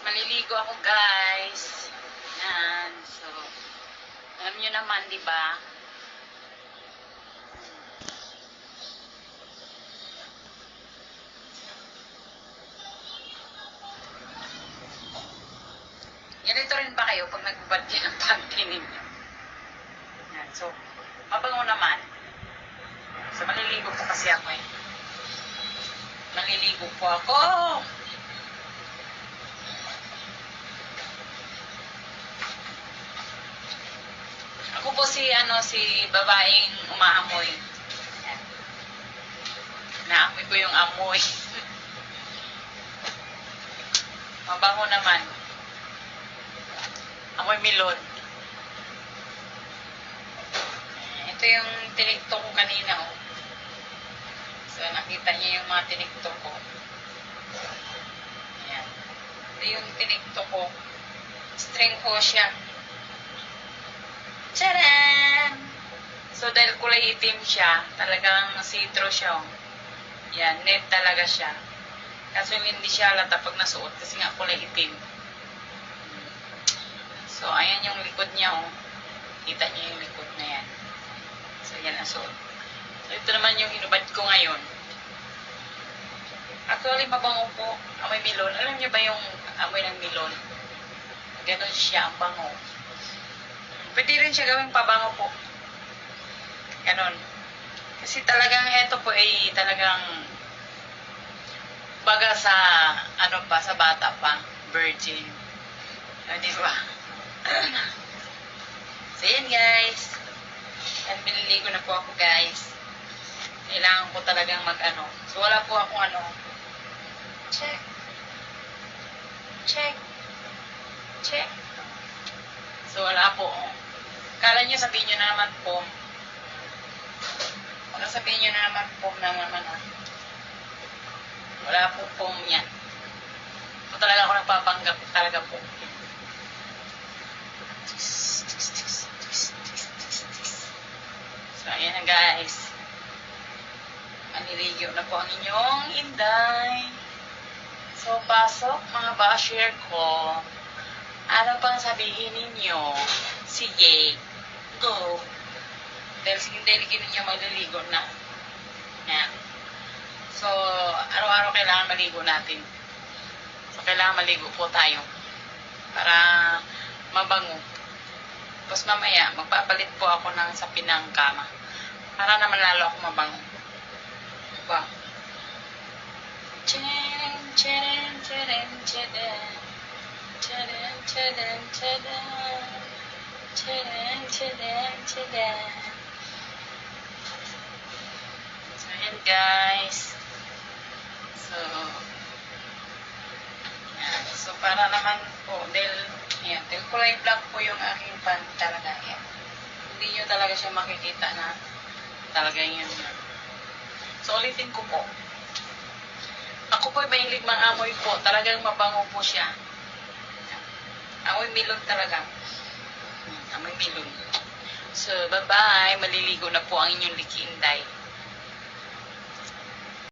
Maliligo ako, guys. Yan. So, alam nyo naman, di ba? Ganito rin ba kayo pag nagbubad kayo ng panty ninyo? Yan. So, mabango naman. So, maliligo po kasi ako eh. Maliligo po ako. Ako po si babaeng umaamoy. Yan. Naamoy ko yung amoy. Mabango naman. Amoy milon. Ito yung tinikto ko kanina, oh. So, nakita niyo yung mga tinikto ko. Ayan. Ito yung tinikto ko. String ko siya. Tcharam! So, dahil kulay itim siya, talagang see-through siya, oh. Yan, net talaga siya. Kaso hindi siya halata pag nasuot kasi nga kulay itim. So, ayan yung likod niya, oh. Kita niyo yung likod na yan. So, yan ang suot. So, ito naman yung hinubad ko ngayon. Actually, mabango po. Amoy milon. Alam niyo ba yung amoy ng milon? Ganon siya, ang bango. Pwede rin siya gawing pabango po. Ganon. Kasi talagang ito po ay talagang baga sa, sa bata pa. Virgin. Di ba? So, yan guys. At piniligo na po ako guys. Kailangan ko talagang So, wala po akong check. Check. Check. So, wala po. Kala nyo sabihin nyo na naman po. Wala sabihin nyo na naman po naman Wala po pong yan. So, talaga ako nagpapanggap talaga po. So, ayan na guys. Maniligo na po ang inyong inday. So, pasok mga basher ko. Ano pang sabihin ninyo? Sige. Go. Dahil sige, ninyo magliligo na. Yan. So, araw-araw kailangan maligo natin. So, kailangan maligo po tayo. Para mabango. Tapos mamaya, magpapalit po ako ng sapin ng kama. Para naman lalo ako mabango. Diba? Tcharam, tcharam, tcharam, tcharam. Tcharam, tcharam, tcharam. Tcharam, tcharam, tcharam. So, yan guys. So, yan. So, para naman po, dahil kulay black po yung aking pan talaga. Yan. Hindi nyo talaga siya makikita na talaga yun. So, ulitin ko po. Ako po ay mahilig mang-amoy po. Talagang mabango po siya. Amoy milon talaga. Amoy milon. So, bye-bye. Maliligo na po ang inyong likinday.